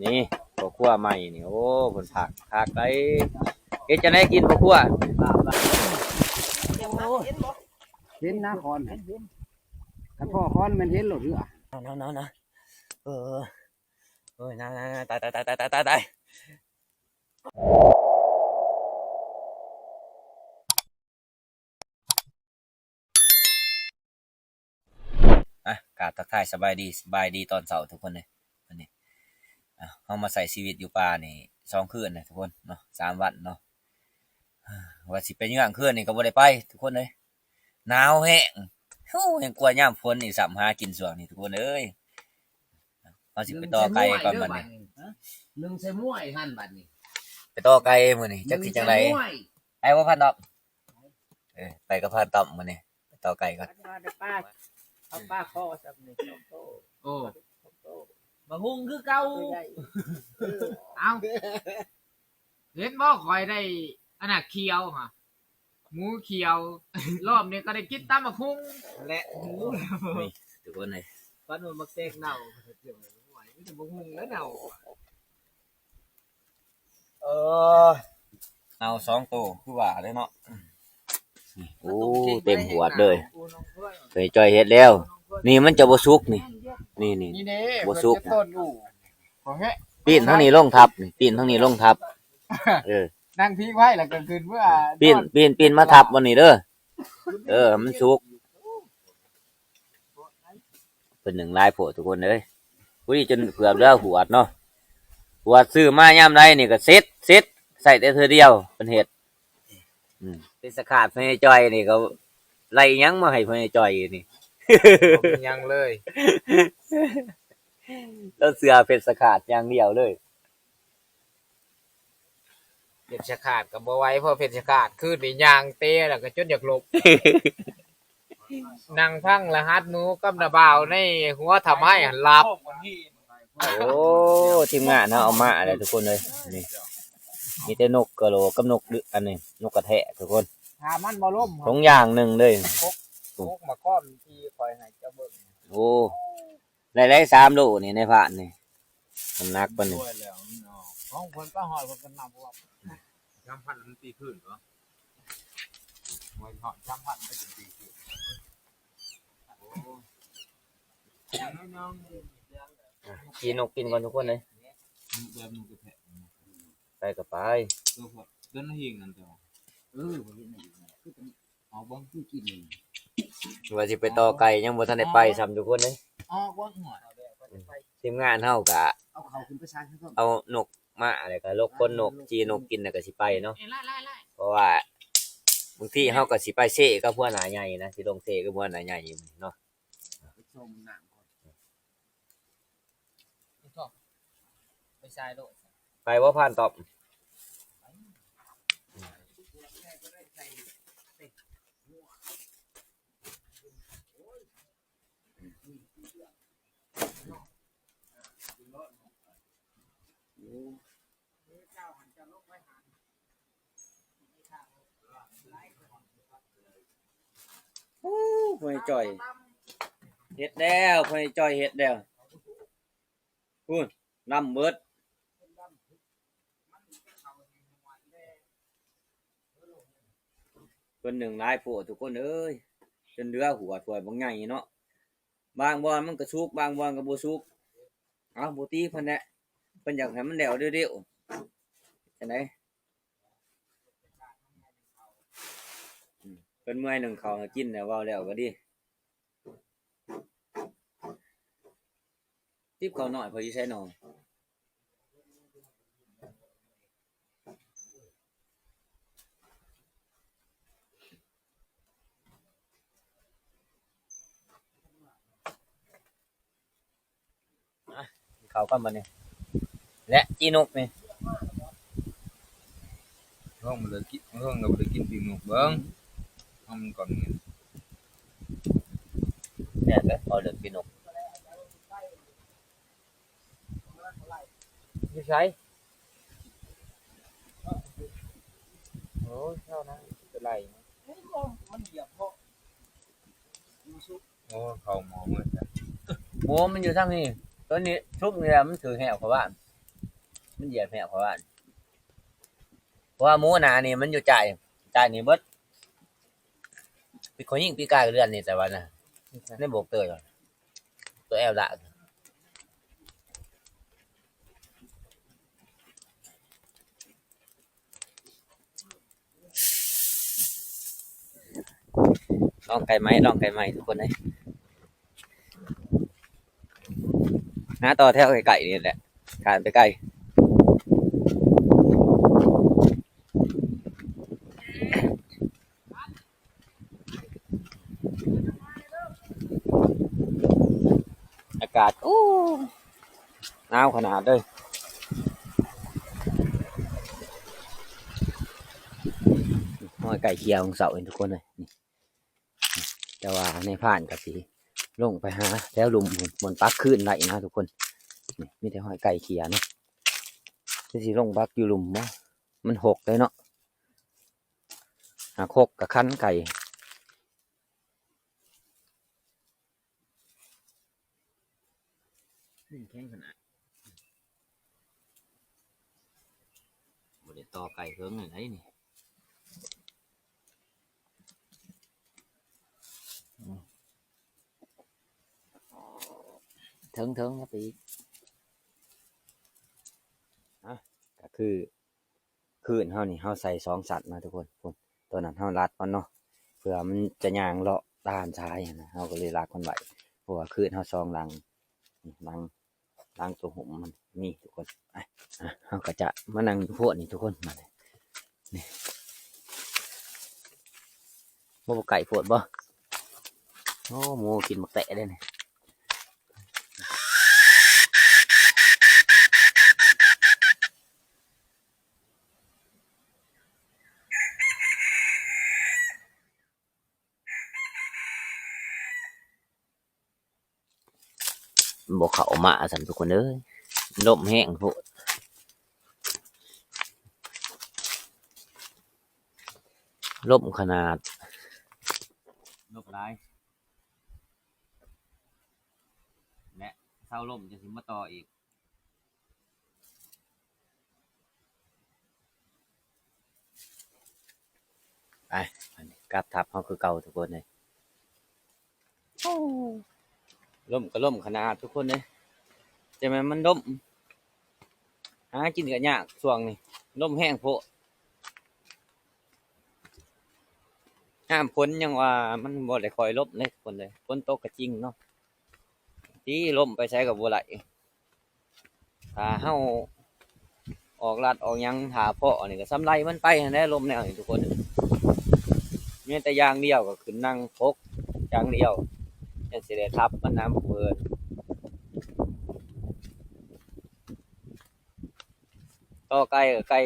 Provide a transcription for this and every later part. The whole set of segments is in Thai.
นี่ข้าวคั่วใหม่นี่โอ้เพิ่นผักคักได้เฮ็ดจังได๋กินข้าวคั่วเห็นนะคอนถ้าพ่อคอนมันเห็นหรอหรือนะเออเอ้ยนะตายกราบทักทายสบายดีตอนเช้าทุกคนเลยวันนี้เฮามาใส่ชีวิตอยู่ป่านี่2คืนนะทุกคนเนาะ3วันเนาะว่าสิไปเยื้องคืนนี่ก็บ่ได้ไปทุกคนเลยหนาวแฮงโอ้ยังกลัวยามฝนอีกซ้ำหากินช่วงนี้ทุกคนเอ้ยเฮาสิไปต่อไก่ก่อนบัดนี้นึ่งใส่ม้วยหั่นบัดนี้ไปต่อไก่มื้อนี้จักสิจังได๋ไอ้บ่พันดอกไปกับพันต้อมมื้อนี้ไปต่อไก่ก่อนป้าเอาป้าคอสับนี่โตโอ้บักฮุงคือเก่าเอาเห็นบ่ข่อยได้อันน่ะเขียวฮะหมูเขียวรอบนี้ก็ได้กินตำบักฮุงและหมูนี่ทุกคนเลยปานมันบักเตกเน่าเจียวไม่ไหวมีแต่บักฮุงแล้วเน่าเอา2โตคือว่าเลยเนาะโอ้เต็มหัวเลยเคยจ่อยเฮ็ดแล้วนี่มันจะบ่สุกนี่บ่สุกปีนทั้งนี้ลงทับนี่ปีนทั้งนี้ลงทับนั่งทิ้งไว้แล้วก็คืนเมื่อปีนมาทับวันนี้เด้อมันสุกเป็นหนึ่งลายโผล่ทุกคนเลยผู้ที่จนเผือบแล้วหัวเนาะหัวซื้อมายามใดนี่ก็เซ็ตใส่แต่เธอเดียวเป็นเห็ดเป็นสกัดพญาจอยนี่ก็ไล่ยั้งมาให้พญาจอยอยู่นี่ยังเลย แล้วเสือเป็นสกัดอย่างเดียวเลยเพชรขาดกับบัวไว้เพราะเพชรขาดคือในยางเตะแล้วก็จนอยากหลบนั่งพังละฮัดหนูกับระบ่าวในหัวทำให้หลับโอ้ทีมงานเอามาอะไรทุกคนเลยนี่มีแต่นกกระโหลกับนกอันนี้นกกระแทะทุกคนหามันบ่ล่มสองอย่างหนึ่งเลยพกมาก้อนที่คอยให้เจ้าเบิ่งโอ้ได้3 โลนี่ในผ่านนี่มันนักปะนี่ของคนป้าหอยคนกันนำว่าจำพันมันตีขึ้นเหรอมวยหอยจำพันไม่ถึงตีขึ้นกินนกกินก่อนทุกคนเลยไปกับไปต้นหิ่งนั่นจ้ะเอาบ้องที่กินว่าสิไปต่อไก่ยังบ่ทันได้ไปซ้ำทุกคนเลยทีมงานเฮากะเอานกมาอะไรก็ลกคนนกจีนกกินน่ะก็สิไปเนาะเพราะว่าบางทีเฮาก็สิไปเซกับพวกหนาใหญ่นะสิลงเซกับพวกหนาใหญ่เนาะไปชายโลดไปบ่ผ่านตอบพญจ่อยเฮ็ดแล้วพญจ่อยเฮ็ดแล้วพูดน้ำเบิดคนหนึ่งลายโผล่ทุกคนเอ้ยจนเรือหัวถวยบางใหญ่เนาะบางบอลมันก็สุกบางบอลก็บ่สุกเอาบ่ตีเพิ่นแหละเพิ่นอยากให้มันแล้วเร็วๆจังได๋เพิ่นเมื่อยหนึ่งข้าวให้กินแล้วเว้าแล้วก็ดีติ๊บข้าวน้อยพอสิใช้น้องข้าวกันบัดนี้และจีนกนี่ห้องมันเลยกินห้องเราเลยกินปีนกเบิ้งห้องมันก่อนเงี้ยเนี่ยเด้อเอาเด้อปีนกอยู่ใช้โอ้เท่านั้นเป็นไรมันเหยียบเพราะโอ้เขาหมอเหมือนกันโอ้มันอยู่ทางนี้ตอนนี้ชุบนี่แหละมันถือแหวเข้าบ้าน มันเหยียบแหบเพราะว่าหมูหนานี่มันอยู่จ่ายนี่เบิดปีคนยิ่งปีกายเรือนนี่แต่ว่าน่ะได้บอกเตยก่อนตัวแอลละลองไก่ไหมทุกคนเลยหาต่อแถวไก่นี่แหละขานไปไก่อากาศหนาวขนาดเลยห้อยไก่เคียวของเสาเองทุกคนเลยนี่แต่ว่าในผ่านกับสีลงไปหาแล้วลุมบนปักขึ้นไหลนะทุกคนนี่มีแต่ห้อยไก่เคียเนาะที่สีลงปักอยู่ลุมมันหกเลยเนาะหากหกกับคันไก่แข็งขนาดบริต่อไก่เพิ่งหน่อยไหนนี่เถิงครับปีก็คือคืนเฮานี่เฮาใส่2 สัตว์มาทุกคนตัวนั้นเฮารัดมันเนาะเพื่อมันจะย่างเลาะด้านซ้ายนะเฮาก็เลยรัดมันไว้เพราะว่าคืนเฮา2 ลังตัวหุ่มมันนี่ทุกคนเฮาก็จะมานั่งพวกนี่ทุกคนมาเลยนี่บ่ไก่โพดบ่โอ้หมูกินหมักแตะได้นี่บอกเขามาสั่นทุกคนเลยลมแห้งโพดลมขนาดลมร้ายและเศร้าลมจะถึงมาต่ออีกไปกลับทับเขาคือเก่าทุกคนเลยล่มก็ล่มขนาดทุกคนเลยจะมันล่มหากินกันยากช่วงนี้ล่มแห้งโพดห้ามพ้นยังว่ามันบ่ได้คอยลบเลยคนเลยฝนตกก็จริงเนาะที่ล่มไปใช้กับบัวไหลถ้าเฮาออกลาดออกยังหาเพาะนี่ก็ซ้ำไรมันไปได้ลมแนวนี่ทุกคนมีแต่ยางเดียวก็ขึ้นนั่งพกยางเดียวยังสิได้ทับมันน้ำเปิดต่อไก่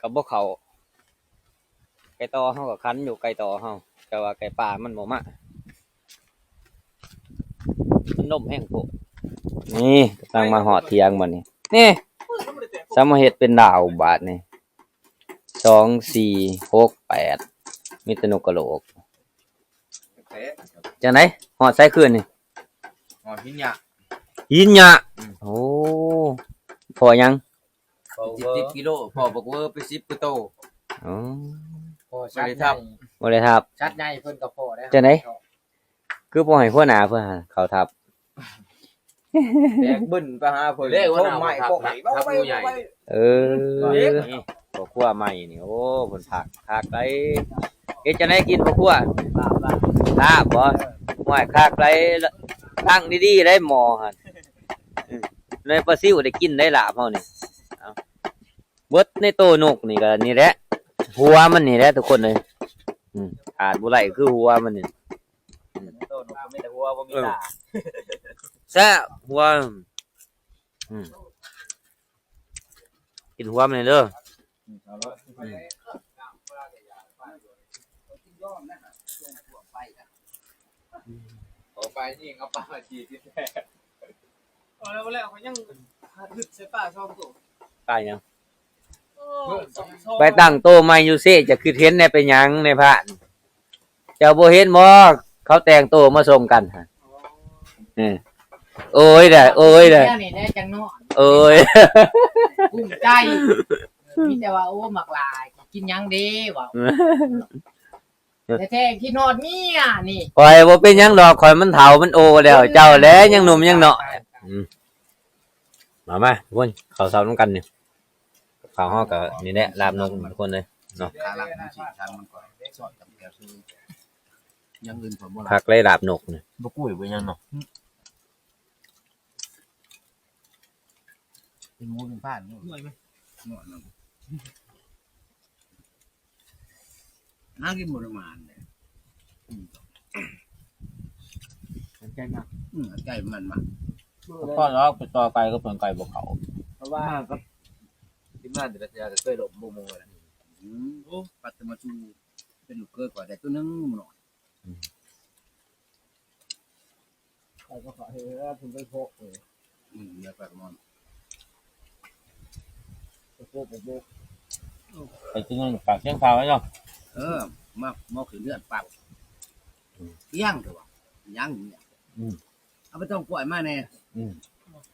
กับพวกเขาไก่ต่อเฮากับคันอยู่ไก่ต่อเฮาแต่ว่าไก่ป่ามันบ่มามันล่มแห้งโพดนี่กำลังมาหอดเทียงมันนี่สามารถเฮ็ดเป็นดาวบาทนี่2 4 6 8มีแตนกกระโหลกจังไหนหอดใส่คืนนี่หอดหินหยะโอ้พอยัง10 กิโลพอบอกว่าไป10กิโลอ๋อพอชัดทับบ่ได้ทับชัดใหญ่เพิ่นก็พอได้จังไหนคือบ่ให้พวกหน้าเพิ่นเขาทับแตกบึ้นไปหาเพิ่นเด้ว่าใหม่พวกทับใหญ่พวกคั่วใหม่นี่โอ้เพิ่นผักไก่เฮ็ดจังได๋กินพวกคั่วลาบบ่ห้วยคักไดตั้งดีๆได้หม้อหั่นเลยปลาซิวได้กินได้ลาบเฮานี่เอาเบิดในโตนกนี่ก็นี่แหละหัวมันนี่แหละทุกคนเลยขาดบ่ไหลคือหัวมันนี่โตนกมีแต่หัวบ่มีตาแซ่หัวกินหัวมันเด้อไปนี่เอาปลามาจีที่แท้แล้วเขายังหึดใส่ปลาช่องตัวไปยังไปตั้งโตใหม่อยู่เซ่จะคือเห็นในเป็นหยังในพระเจ้าบ่เห็นบ่เขาแต่งโตมาส่งกันฮะโอ้ยได้โอ้ย กุ้งใจมีแต่ว่าโอ้หมักลายกินหยังเด้ว่าแต่แท้ๆกินฮอดเมียนี่ ข่อยบ่เป็นหยังดอกข่อยมันเฒ่ามันโอแล้วเจ้าแลยังหนุ่มยังเนาะมาทุกคนข้าวเช้านำกันนี่ข้าวเฮาก็นี่แหละลาบนกทุกคนเลยเนาะ ขาหลังมันสิทางมันก่อนสอดกับแกคือยังอื่นผมบ่ล่ะ คักเลยลาบนกนี่ บ่กุ้ยบ่ยังเนาะ เป็นงูเป็นผ่านนี่ หน่วยไหม หนวดเนาะน่ากินบ่ประมาณเลยใจมากใจมันมาก พ่อเราไปต่อไก่ก็เพิ่นไก่บ่เข้า เพราะว่า ก็ทีมงานแต่ละเทื่อก็เคยหลบบ่มงเลย โอ้ปัตตมาชูเป็นลูกเกิดกว่าแต่ตัวนึงหน่อยใครก็ขอให้คุณไปโพกเลยเดี๋ยวไปกับมันไปโพก ไปกินนั่นปากเสียงขาวไว้เนาะ มาขึ้นเลือดปักย่างเถอะวะย่างเนี่ยเอาไปต้องปล่อยมาแน่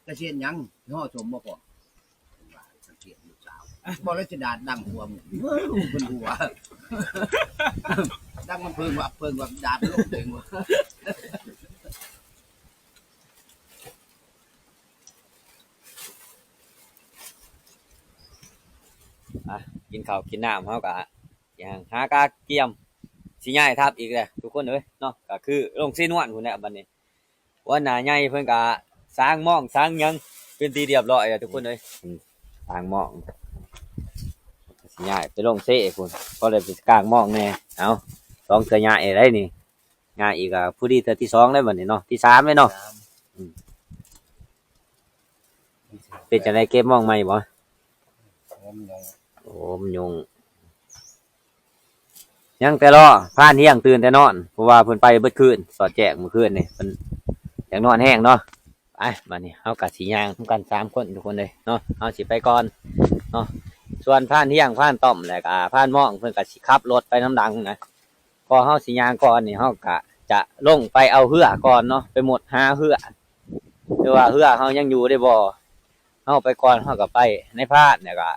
กระเชียนยังห่อชมบ่พอสังเกตลูกสาวบ่แล้วจะดาดดังหัวมึงเป็นหัวดังมันเพิ่งว่าดาดลงเองวะ กินข้าวกินน้ำเฮาก็อย่างหากาเกียมสิย้ายทับอีกแล้วทุกคนเอ้ยเนาะก็คือลงซีนวนพุ่นแหละบัดนี้ว่าหน้าใหญ่เพิ่นก็สร้างหม้องสร้างหยังเป็นที่เรียบร้อยแล้วทุกคนเอ้ยสร้างหม้องสิย้ายไปลงเซ่พุ่นก็เลยไปกางหม้องแน่เอา2เทื่อย้ายได้นี่ย้ายอีกก็ผู้ดีเทื่อที่2ได้บัดนี้เนาะที่3เลยเนาะเป็นจังได๋เก็บหม้องใหม่บ่โอ้มันยุงยังแต่รอผ่านเที่ยงตื่นแต่นอนเพราะว่าเพิ่นไปเบิดคืนสอดแจกเมื่อคืนนี่เพิ่นอยากนอนแห้งเนาะไปบัดนี้เฮาก็สิย่างทุกกัน3คนทุกคนเลยเนาะเฮาสิไปก่อนเนาะส่วนผ่านเที่ยงผ่านต้อมแล้วก็ผ่านม่องเพิ่นก็สิขับรถไปน้ำดังนะพอเฮาสิย่างก่อนนี่เฮาก็จะลงไปเอาเหือก่อนเนาะไปหมดหาเหือหรือว่าเหือเฮายังอยู่ได้บ่เฮาไปก่อนเฮาก็ไปในพาดเนี่ยก็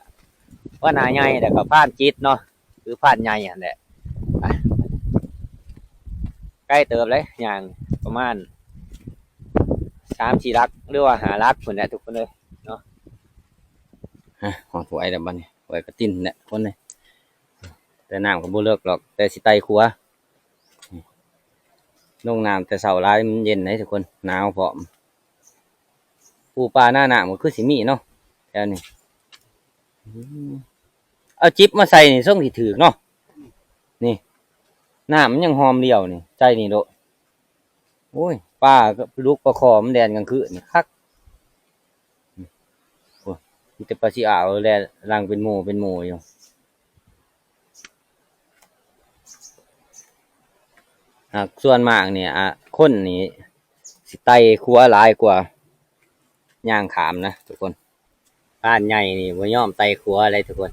ว่าหน้าใหญ่แต่ก็ผ่านจิตเนาะคือผ่านใหญ่อันแหละใกล้เติบเลยอย่างประมาณ3-4 ลักหรือว่า5 ลักพุ่นแหละทุกคนเลยเนาะของถวยแล้วบัดนี้ถวยกระติ้นแหละคนเลยแต่น้ำก็บ่เลิกหรอกแต่สิไต่ครัวลงน้ำแต่เช้าหลายมันเย็นเลยทุกคนหนาวพร้อมปูปลาหน้าหนาวมันคือสิมีเนาะแถวนี้เอาจิ๊บมาใส่นี่ส่งที่ถือเนาะนี่น้ำมันยังหอมเดียวนี่ใจนี่โดโอ้ยป้าก็ลูกปลาคอมันแดนกลางคืนนี่คักโอ้ยมีแต่ปลาสิอ่าวแลรังเป็นหมู่อยู่ส่วนมากเนี่ยคนนี่สิไต่ขัวหลายกว่าย่างขามนะทุกคนบ้านใหญ่นี่บ่ยอมไต่ขัวอะไรทุกคน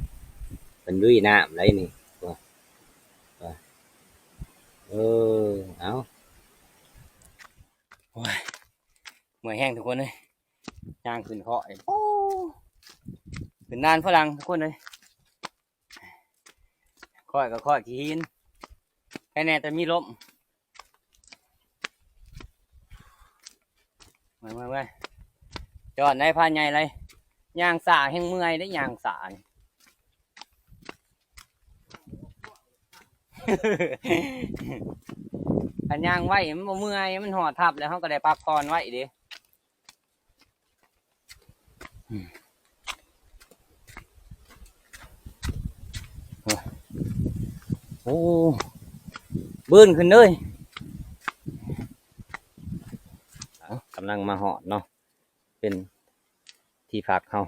เป็นลุยน้ำไรนี่เอาโอ้ยเมื่อยแห้งทุกคนเลยย่างขึ้นเคาะโอ้ขึ้นนานฝรั่งทุกคนเลยค่อยก็ค่อยขี้หินแค่แน่แต่มีลมมาจอดในพานใหญ่เลยย่างสาแห้งเมื่อยได้ย่างสา อันย่างไว้มันบ่เมื่อยมันห่อทับแล้วเขาก็ได้พักผ่อนไว้ดิโอ้บื้นขึ้นเลยกำลังมาหอดเนาะเป็นที่พักเขา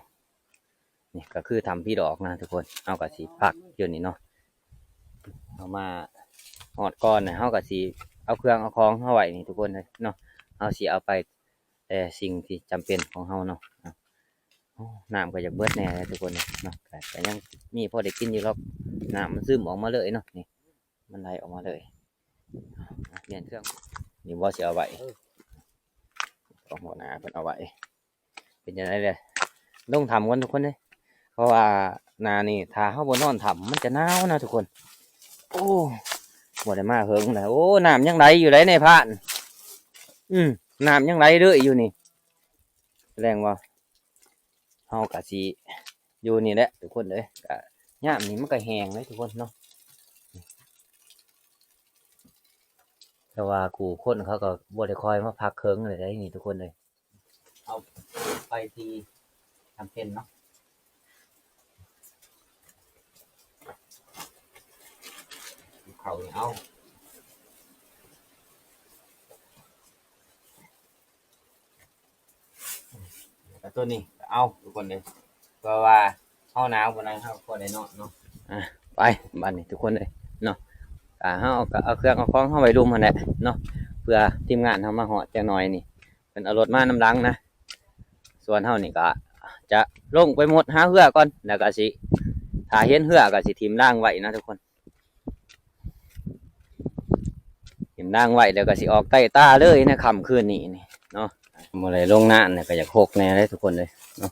นี่ก็คือทำพี่ดอกนะทุกคนเอากับสีพักอยู่นี่เนาะเอามาหอดก่อนนะเอากับสีเอาเครื่องเอาของเอาไว้นี่ทุกคนเลยเนาะเอาสีเอาไปแต่สิ่งที่จำเป็นของเขาเนาะน้ำก็จะเบิดแน่เลยทุกคนเนาะแต่ยังมีพอได้กินอยู่หรอกน้ำมันซึมออกมาเลยเนาะนี่มันไหลออกมาเลยเปลี่ยนเครื่องนี่ว่าจะเอาไว้ของหัวหน้าเป็นเอาไว้เป็นยังไงเลยต้องทำกันทุกคนเลย ราะว่านานี่ถ้าเฮาบ่นอนถ้ำมันจะหนาวนะทุกคนโอ้บ่ได้มาเฮิงนะโอ้น้ำยังไหลอยู่ไหลในพานน้ำยังไหลเรื่อยอยู่นี่แสดงว่าเฮากะสิอยู่นี่แหละทุกคนเลยกะยามนี้มันก็แห้งเลยทุกคนเนาะแต่ว่ากูคนเขาก็บ่ได้คอยมาพักเคิงเลยได้นี่ทุกคนเลยเอาไปที่ทำเป็นเนาะเขาเอาแต่ตัวนี้เอาทุกคนเลยเพราะว่าเฮาหนาววันนั้นเฮาพอได้นอนเนาะไปบ้านนี้ทุกคนเลยเนาะเฮาก็เอาเครื่องเอาของเฮาไว้รุมหั่นแหละเนาะเพื่อทีมงานเฮามาฮอดจักหน่อยนี่เพิ่นเอารถมาน้ำหลังนะส่วนเฮานี่ก็จะลงไปหมดหาเหือก่อนแล้วก็สิถ้าเห็นเหือก็สิทิ่มล่างไว้นะทุกคนทิ่มล่างไว้แล้วก็สิออกใต้ตาเลยนะค่ำคืนนี้นี่เนาะบ่ได้ลงน้ำเนี่ยก็อยากหกแน่เลยทุกคนเลยเนาะ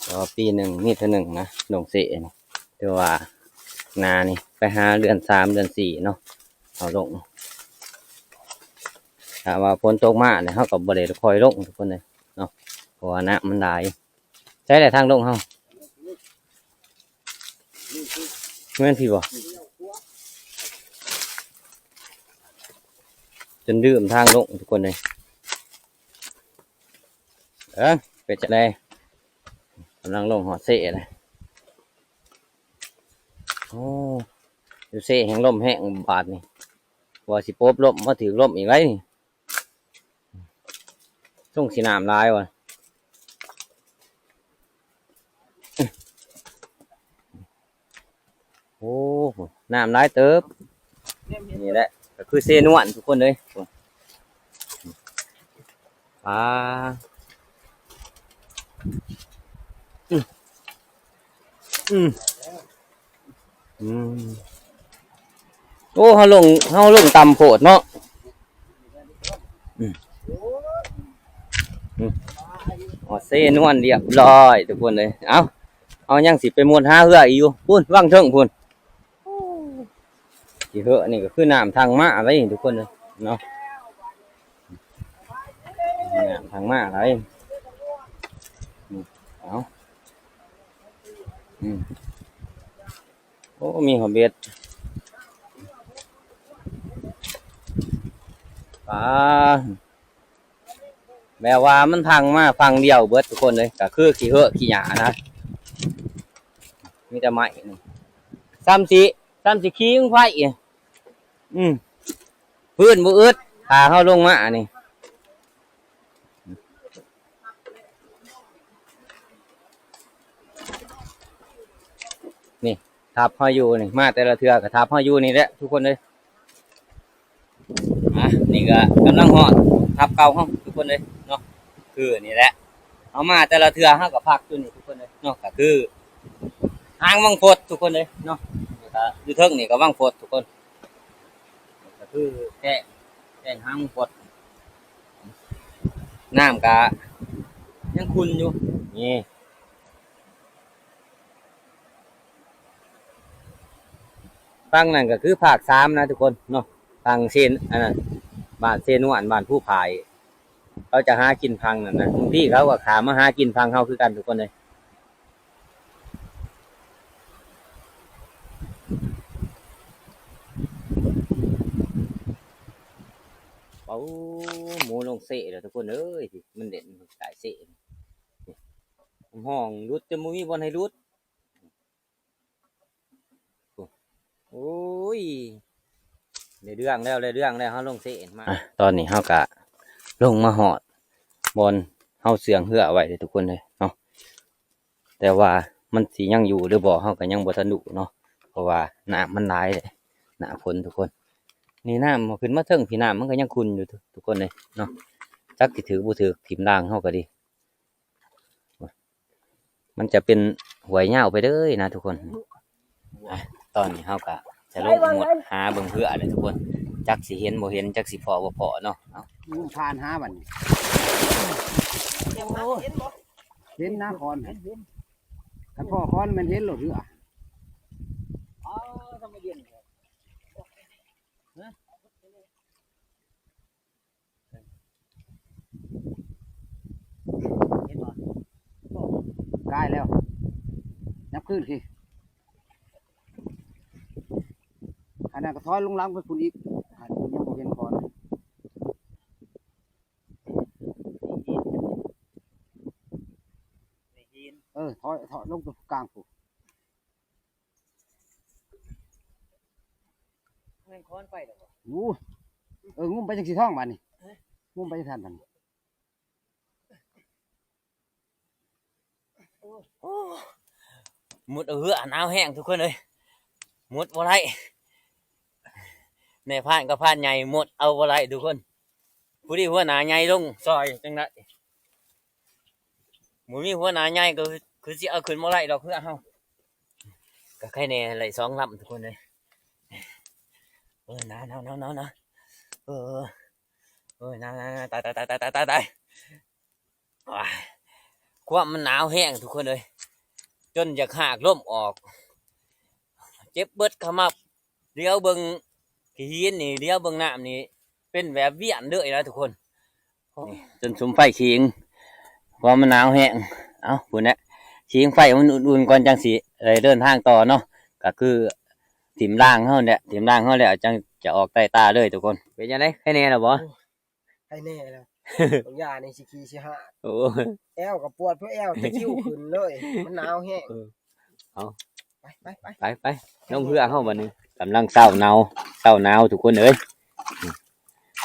ก็ปีหนึ่งนี่เท่านึงนะลงเสะนี่แต่ว่านานี่ไปหาเดือน3เดือน4เนาะเอาลงถ้าว่าฝนตกมาเนี่ยเฮาก็บ่ได้คอยลงทุกคนเลยเนาะเพราะว่าน้ำมันหลายใช้แต่ทางลงเฮาแม่นพี่บ่จนดื่มทางลงทุกคนเลยเป็นจะได้กำลังลงหอดเสะเลยโอ้ดูเสะแห้งลมแห้งบาดนี่ว่าสิโป๊บลมมาถือลมอีกไรนี่ส่งสีน้ำลายวะโอ้น้ำลายเติบนี่แหละก็คือเซนวนทุกคนเลยโอ้เขาลงต่ำโพดเนาะเซนวนเรียบร้อยทุกคนเลยเอายังสิไปมวนหาเหืออีกอยู่พุ่นว่างเถิงพุ่นที่เหือนี่ก็คือน้ำทางมาอะไรทุกคนเลยเนาะน้ำทางมาอะไรเอาโอ้มีหัวเบ็ดแบบว่ามันทางมาฟังเดียวเบิดทุกคนเลยก็คือขี้เหอะขี้หยานะมีแต่ไม้ซ้ำสิขี้งไฟพื้นบุอึดพาเข้าลงมานี่นี่ทับห้อยอยู่นี่มาแต่ละเทือกับทับห้อยอยู่นี่แหละทุกคนเลยนี่ก็กำลังหอดทับเก่าห้องทุกคนเลยเนาะคือนี่แหละเอามาแต่ละเทือห้ากับพักตัวนี้ทุกคนเลยเนาะก็คือหางวังโพดทุกคนเลยเนาะอยู่เทิงนี่ก็วังโพดทุกคนก็คือแค่หางวังโพดน้ำกะยังคุณอยู่นี่ฟังนั่นก็คือภาค3นะทุกคนเนาะฟังเซนอันนั้นบ้านเซนวนบ้านผู้พายเขาจะหากินพังนั่นนะบางทีเขาก็ขามาหากินพังเขาคือกันทุกคนเลยเอาหมูลงเสะเลยทุกคนเอ้ยมันเด่นสายเสะห้องรุดจะมุ้ยบอลให้รุดโอ้ยเรื่องแล้วเขาลงเสะมาตอนนี้เขากะลงมาหอดบอลเขาเสื่องเหือไว้เลยทุกคนเลยเนาะแต่ว่ามันสียังอยู่หรือบ่เขาก็ยังบ่ทันดุเนาะเพราะว่าน้ำมันหลายเลยน้ำฝนทุกคนนี่น้ำขึ้นมาเทิงพี่น้ำมันก็ยังคุณอยู่ทุกคนเลยเนาะจักสิถือบ่ถือถิ่มด่างเขาก็ดีมันจะเป็นหวยเหย้าไปเลยนะทุกคนตอนนี้เขาก็จะลงหมดหาเบิ่งเหือเลยทุกคนจักสิเห็นบ่เห็นจักสิพอบ่พอเนาะทานหาบัดเห็นนะคอน คันพ่อค้อนมันเห็นหลดเรือ อ๋อทำไมเย็นเห็นบ่ กายแล้วนับขึ้นสิอันนั้นก็ถอยลงหลังไปคุณอีกอันนี้ยังบ่เห็นก่อน ถอยลงตรงกลางปุ๊บ แม่งค้อนไปแล้วบ่ งูงุ้มไปจังสีท้องบ้านนี่งุ้มไปจังทันบ้านนี่ มุดเอาเหือหนาวแห้งทุกคนเลยมุดบ่ได้ในผ่านก็ผ่านใหญ่หมดเอาบ่ได้ทุกคนผู้ที่หัวหน้าใหญ่ลงซอยจังได๋หมู่มีหัวหน้าใหญ่ก็คือสิเอาขึ้นบ่ได้ดอกเหือเฮาก็ใครแน่ไหล2ลำทุกคนเลยหนาวหนาวตายความมันหนาวแห้งทุกคนเลยจนอยากหากล่มออกเจ็บเบิดขมับเลี้ยวเบิ่งขี้หินนี่เลี้ยวเบิ่งน้ำนี่เป็นแบบเวียนเลยนะทุกคนจนสุมไฟชิงความมันหนาวแห้งเอ้าพุ่นน่ะชิงไฟมันอุ่นๆก่อนจังสิเลยเดินทางต่อเนาะก็คือถิ่มล่างเฮาเนี่ยถิ่มล่างเฮาแล้วจังจะออกใต้ตาเลยทุกคนเป็นจังได๋แค่นี้ล่ะบ่ ให้แน่แล้วบางอย่างนี่สิขี่สิหา โอ้ แอวกับปวดเพราะแอวจะคิ้วขึ้นเลย มันหนาวแห้ง เอา ไป น้องเพื่อเฮาบัดนี้กำลังเศร้าหนาวทุกคนเอ้ย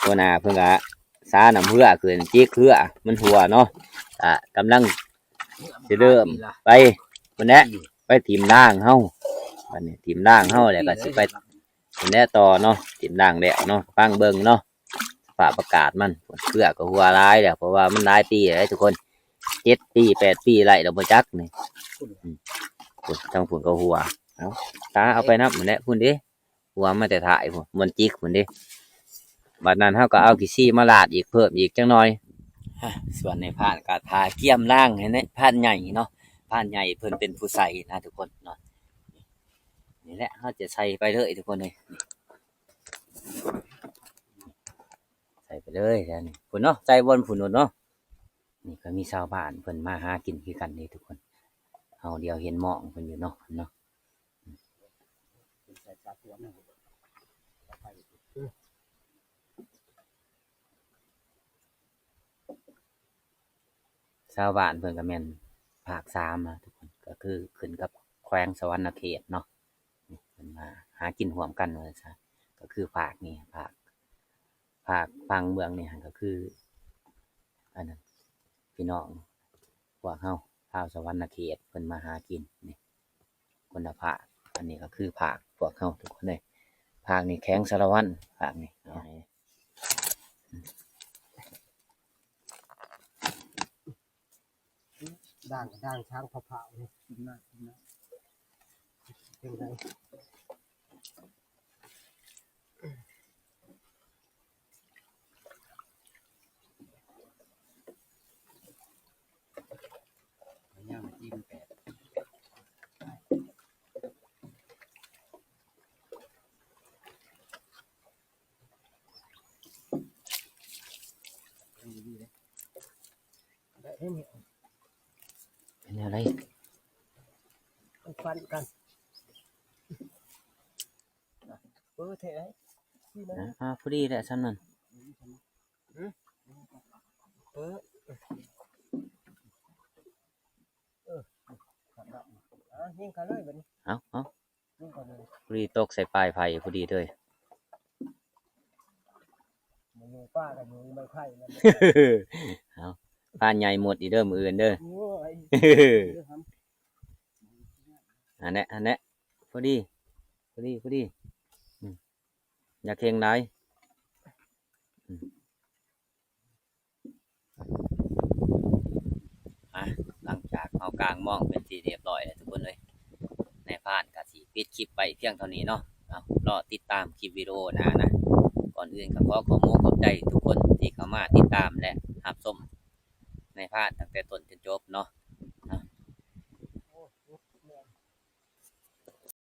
ตัวหน้าเพิ่นก็สาน้ำเพื่อขึ้นจิกเพื่อมันหัวเนาะกำลังสิเริ่มไปพุ่นแหละไปถิ่มล่างเฮาบัดนี้ถิ่มล่างเฮาแล้วก็สิไปพุ่นแหละต่อเนาะถิ่มล่างแล้วเนาะฟังเบิ่งเนาะฝากประกาศมันเพื่อก็หัวร้ายแล้วเพราะว่ามันหลายปีแล้วทุกคน7 ปี8 ปีไล่แล้วบ่จักนี่ทางพุ่นก็หัวเอาตาเอาไปนับพุ่นแหละพุ่นเด้หัวมาแต่ถ่ายพุ่นมันจิกพุ่นเด้บัดนั้นเฮาก็เอาขี้ซี่มาลาดอีกเพิ่มอีกจังหน่อยส่วนในพานก็ทาเกี่ยมล่างให้ในพานใหญ่เนาะพานใหญ่เพิ่นเป็นผู้ใส่นะทุกคนเนาะนี่แหละเฮาจะใส่ไปเลยทุกคนเลยใส่ไปเลยแล้วนี่พุ่นเนาะใส่บนพุ่นเนาะนี่ก็มีชาวบ้านเพิ่นมาหากินคือกันนี่ทุกคนเฮาเดียวเห็นหม้องเพิ่นอยู่เนาะชาวบ้านเพิ่นก็แม่นภาค3นะทุกคนก็คือขึ้นกับแขวงสะหวรรณเขตเนาะนี่เพิ่นมาหากินร่วมกันว่าซะก็คือภาคนี้ภาคฟังเมืองนี่ก็คืออันนั้นพี่น้องพวกเฮาชาวสะหวรรณเขตเพิ่นมาหากินนี่คนละภาคอันนี้ก็คือภาคพวกเฮาทุกคนเลยภาคนี้แข้งสารวัตรภาคนี้เนาะ ด่างช้างเผาๆนี่เป็นไง ย่างมาจิ้มแปดได้เห็นนี่ เป็นอะไร มันฟันกันเท่ไหมพี่นะ พอดีแหละฉันนั่น ยิงกันเลยแบบนี้ เอา ยิงกันเลย พอดีตกใส่ปลายไผ่พอดีเลย มันอยู่ป้ากันอยู่ใบไผ่นั่น เอาผ่านใหญ่หมดอีเด้อมืออื่นเด้อ โอ้ย อันนี้พอดีอย่าเคียงได้หลังจากเอากลางมองเป็นที่เรียบร้อยแล้วทุกคนเลยในผ่านกับสีปิดคลิปไปเพียงเท่านี้เนาะเอารอติดตามคลิปวิดีโอนะก่อนอื่นก็ขอบใจทุกคนที่เข้ามาติดตามและรับชมในผ่านตั้งแต่ต้นจนจบเนาะ